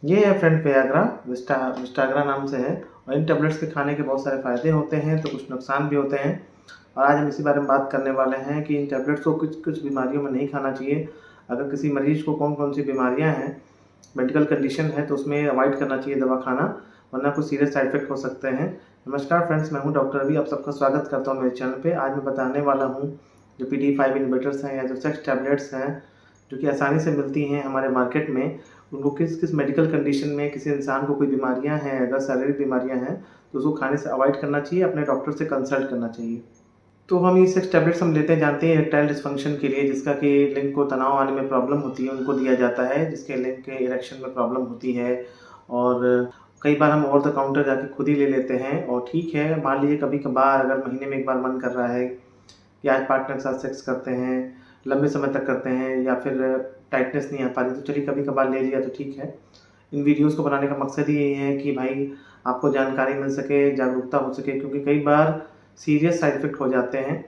ये है friend Viagra, विस्टाग्रा नाम से है। और इन टैबलेट्स के खाने के बहुत सारे फ़ायदे होते हैं तो कुछ नुकसान भी होते हैं। और आज हम इसी बारे में बात करने वाले हैं कि इन टैबलेट्स को कुछ कुछ बीमारियों में नहीं खाना चाहिए। अगर किसी मरीज़ को कौन-कौन सी बीमारियाँ हैं, मेडिकल कंडीशन है तो उसमें अवॉइड करना चाहिए दवा खाना, वरना कुछ सीरियस साइड इफ़ेक्ट हो सकते हैं। नमस्कार फ्रेंड्स, मैं हूँ डॉक्टर रवि, आप सबका स्वागत करता हूँ मेरे चैनल पे। आज मैं बताने वाला हूँ जो PDE5 इनहिबिटर्स हैं या जो सेक्स टैबलेट्स हैं, जो कि आसानी से मिलती हैं हमारे मार्केट में, उनको किस-किस मेडिकल कंडीशन में किसी इंसान को कोई बीमारियाँ हैं, अगर शारीरिक बीमारियाँ हैं, तो उसको खाने से अवॉइड करना चाहिए, अपने डॉक्टर से कंसल्ट करना चाहिए। तो हम ये 6 टैबलेट्स हम लेते हैं, जानते हैं इरेक्टाइल डिस्फंक्शन के लिए, जिसका कि लिंग को तनाव आने में प्रॉब्लम होती है, उनको दिया जाता है, जिसके लिंग के इरेक्शन में प्रॉब्लम होती है। और कई बार हम ओवर द काउंटर जाके खुद ही ले लेते हैं और ठीक है, मान लीजिए कभी-कभार अगर महीने में 1 बार मन कर रहा है कि आज पार्टनर के साथ सेक्स करते हैं, लंबे समय तक करते हैं या फिर टाइटनेस नहीं आ पा रही, तो चलिए कभी-कभार ले लिया तो ठीक है। इन वीडियोज़ को बनाने का मकसद ही यही है कि भाई आपको जानकारी मिल सके, जागरूकता हो सके, क्योंकि कई बार सीरियस साइड इफ़ेक्ट हो जाते हैं।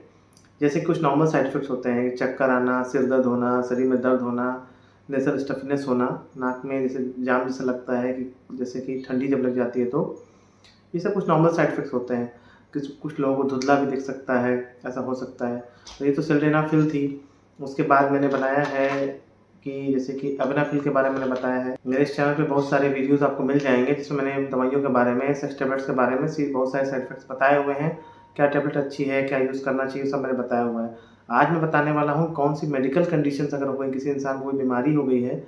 जैसे कुछ नॉर्मल साइड इफ़ेक्ट्स होते हैं, चक्कर आना, सिर दर्द होना, शरीर में दर्द होना, नेज़ल स्टफ़नेस होना, नाक में जैसे जाम जैसा लगता है कि जैसे कि ठंडी जब लग जाती है तो, ये सब कुछ नॉर्मल साइड इफ़ेक्ट्स होते हैं। कुछ कुछ लोगों को धुंधला भी दिख सकता है, ऐसा हो सकता है। तो ये तो सिल्डेनाफिल थी। उसके बाद मैंने बनाया है कि जैसे कि अबेनाफिल के बारे में मैंने बताया है। मेरे इस चैनल पे बहुत सारे वीडियोज़ आपको मिल जाएँगे, जिसमें मैंने दवाइयों के बारे में, सेक्स टैबलेट्स के बारे में बहुत सारे साइड इफ़ेक्ट्स बताए हुए हैं। क्या टैबलेट अच्छी है, क्या यूज़ करना चाहिए, सब मैंने बताया हुआ है। आज मैं बताने वाला हूँ कौन-सी मेडिकल कंडीशंस अगर हो गई, किसी इंसान को कोई बीमारी हो गई है,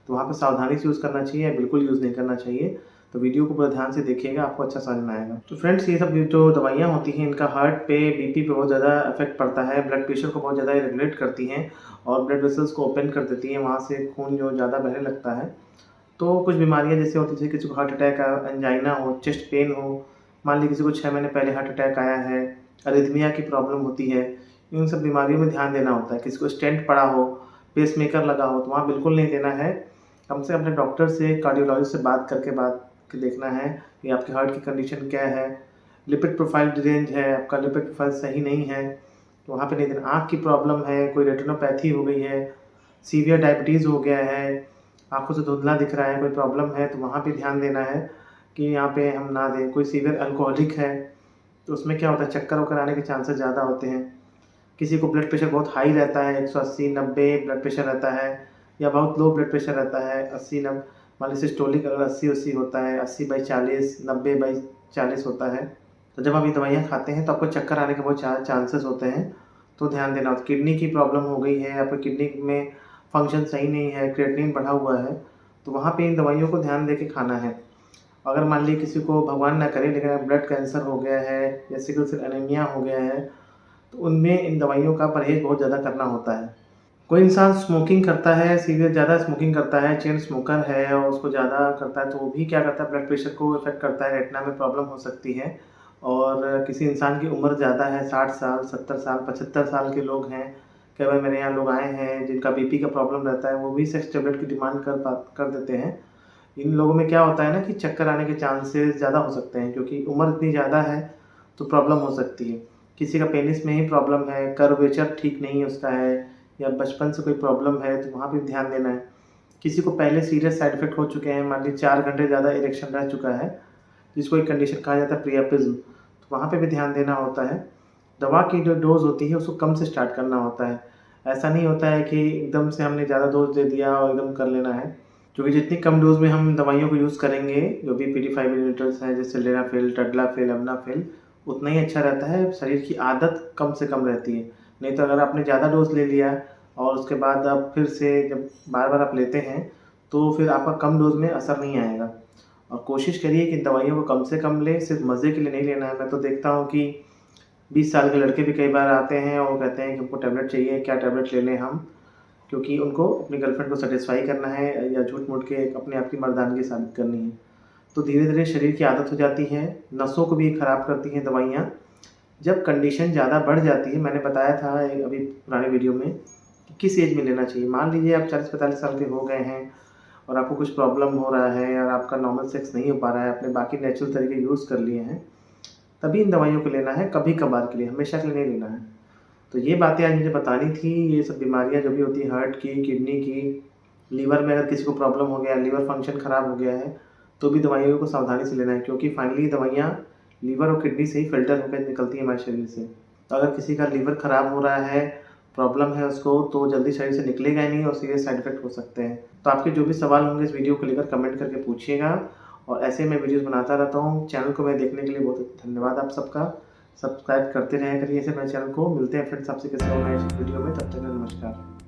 तो वहाँ पे सावधानी से यूज़ करना चाहिए या बिल्कुल यूज़ नहीं करना चाहिए। तो वीडियो को पूरा ध्यान से देखिएगा, आपको अच्छा समझ में आएगा। तो फ्रेंड्स, ये सब जो दवाइयाँ होती हैं, इनका हार्ट पे, बीपी पे बहुत ज़्यादा इफ़ेक्ट पड़ता है, ब्लड प्रेशर को बहुत ज़्यादा रेगुलेट करती हैं और ब्लड वेसल्स को ओपन कर देती हैं, वहाँ से खून जो ज़्यादा बहने लगता है। तो कुछ बीमारियाँ जैसे होती हैं, जैसे किसी को हार्ट अटैक एंजाइना हो, चेस्ट पेन हो, मान लीजिए किसी को 6 महीने पहले हार्ट अटैक आया है, अरिथमिया की प्रॉब्लम होती है, इन सब बीमारियों में ध्यान देना होता है। किसी को स्टेंट पड़ा हो, पेसमेकर लगा हो, तो वहाँ बिल्कुल नहीं देना है। कम से कम अपने डॉक्टर से, कार्डियोलॉजिस्ट से बात के देखना है कि आपके हार्ट की कंडीशन क्या है, लिपिड प्रोफाइल डिरेंज है, आपका लिपिड प्रोफाइल सही नहीं है, तो वहाँ पे नहीं देना। आँख की प्रॉब्लम है, कोई रेटिनोपैथी हो गई है, सीवियर डायबिटीज़ हो गया है, आँखों से धुंधला दिख रहा है, कोई प्रॉब्लम है, तो वहाँ पे ध्यान देना है कि यहाँ पे हम ना दें। कोई सीवियर अल्कोहलिक है, तो उसमें क्या होता है, चक्कर-वक्कर आने के चांसेस ज़्यादा होते हैं। किसी को ब्लड प्रेशर बहुत हाई रहता है, 180-90 ब्लड प्रेशर रहता है, या बहुत लो ब्लड प्रेशर रहता है, 80 नब मान लीजिए सिस्टोलिक अगर 80-80 होता है, 80/40, 90/40 होता है, तो जब आप ये दवाइयाँ खाते हैं तो आपको चक्कर आने के बहुत चांसेस होते हैं, तो ध्यान देना। किडनी की प्रॉब्लम हो गई है, आपकी किडनी में फंक्शन सही नहीं है, क्रिएटिनिन बढ़ा हुआ है, तो वहाँ पे इन दवाइयों को ध्यान दे के खाना है। अगर मान लीजिए किसी को भगवान ना करे लेकिन ब्लड कैंसर हो गया है या सिकल सेल एनीमिया हो गया है, तो उनमें इन दवाइयों का परहेज़ बहुत ज़्यादा करना होता है। कोई इंसान स्मोकिंग करता है, सिगरेट ज़्यादा स्मोकिंग करता है, चेन स्मोकर है और उसको ज़्यादा करता है, तो वो भी क्या करता है, ब्लड प्रेशर को इफ़ेक्ट करता है, रेटिना में प्रॉब्लम हो सकती है। और किसी इंसान की उम्र ज़्यादा है, 60 साल, 70 साल, 75 साल के लोग हैं, कई बार मेरे यहाँ लोग आए हैं जिनका बीपी का प्रॉब्लम रहता है, वो भी सेक्स टैबलेट की डिमांड कर देते हैं। इन लोगों में क्या होता है ना कि चक्कर आने के चांसेस ज़्यादा हो सकते हैं, क्योंकि उम्र इतनी ज़्यादा है, तो प्रॉब्लम हो सकती है। किसी का पेनिस में ही प्रॉब्लम है, कर्वेचर ठीक नहीं उसका है, या बचपन से कोई प्रॉब्लम है, तो वहाँ भी ध्यान देना है। किसी को पहले सीरियस साइड इफ़ेक्ट हो चुके हैं, मान लीजिए 4 घंटे ज़्यादा इरेक्शन रह चुका है, जिसको एक कंडीशन कहा जाता है प्रियापिज़्म, तो वहाँ पे भी ध्यान देना होता है। दवा की जो डोज़ होती है उसको कम से स्टार्ट करना होता है। ऐसा नहीं होता है कि एकदम से हमने ज़्यादा डोज़ दे दिया और एकदम कर लेना है, क्योंकि जितनी कम डोज़ में हम दवाइयों को यूज़ करेंगे, जो भी PDE5 इनहिबिटर्स हैं, जैसे सिल्डेनाफिल, तडलाफिल, अबनाफिल, उतना ही अच्छा रहता है, शरीर की आदत कम से कम रहती है। नहीं तो अगर आपने ज़्यादा डोज़ ले लिया और उसके बाद आप फिर से जब बार-बार आप लेते हैं, तो फिर आपका कम डोज़ में असर नहीं आएगा। और कोशिश करिए कि दवाइयों को कम से कम लें, सिर्फ़ मज़े के लिए नहीं लेना है। मैं तो देखता हूँ कि 20 साल के लड़के भी कई बार आते हैं और कहते हैं कि हमको टैबलेट चाहिए, क्या टैबलेट ले लें हम? क्योंकि उनको अपनी गर्लफ्रेंड को सैटिस्फाई करना है या झूठ-मूठ के अपने आप की मर्दानगी साबित करनी है। तो धीरे-धीरे शरीर की आदत हो जाती है, नसों को भी खराब करती हैं दवाइयाँ। जब कंडीशन ज़्यादा बढ़ जाती है, मैंने बताया था अभी पुराने वीडियो में कि किस एज में लेना चाहिए। मान लीजिए आप 40-45 साल के हो गए हैं और आपको कुछ प्रॉब्लम हो रहा है और आपका नॉर्मल सेक्स नहीं हो पा रहा है, आपने बाकी नेचुरल तरीके यूज़ कर लिए हैं, तभी इन दवाइयों को लेना है, कभी-कभार के लिए, हमेशा के लिए नहीं लेना है। तो ये बातें आज मुझे बतानी थी, ये सब बीमारियाँ जो भी होती हैं हार्ट की, किडनी की, लीवर में अगर किसी को प्रॉब्लम हो गया, लीवर फंक्शन ख़राब हो गया है, तो भी दवाइयों को सावधानी से लेना है, क्योंकि फाइनली दवाइयाँ लीवर और किडनी से ही फ़िल्टर होकर निकलती हैं हमारे शरीर से। तो अगर किसी का लीवर ख़राब हो रहा है, प्रॉब्लम है उसको, तो जल्दी शरीर से निकलेगा ही नहीं और सीरियस साइड इफ़ेक्ट हो सकते हैं। तो आपके जो भी सवाल होंगे इस वीडियो को लेकर कमेंट करके पूछिएगा, और ऐसे मैं वीडियोज़ बनाता रहता हूँ। चैनल को मैं देखने के लिए बहुत धन्यवाद आप सबका। सब्सक्राइब करते रहा करिए ऐसे मेरे चैनल को। मिलते हैं फ्रेंड्स आपसे किसी और नए वीडियो में, तब तक नमस्कार।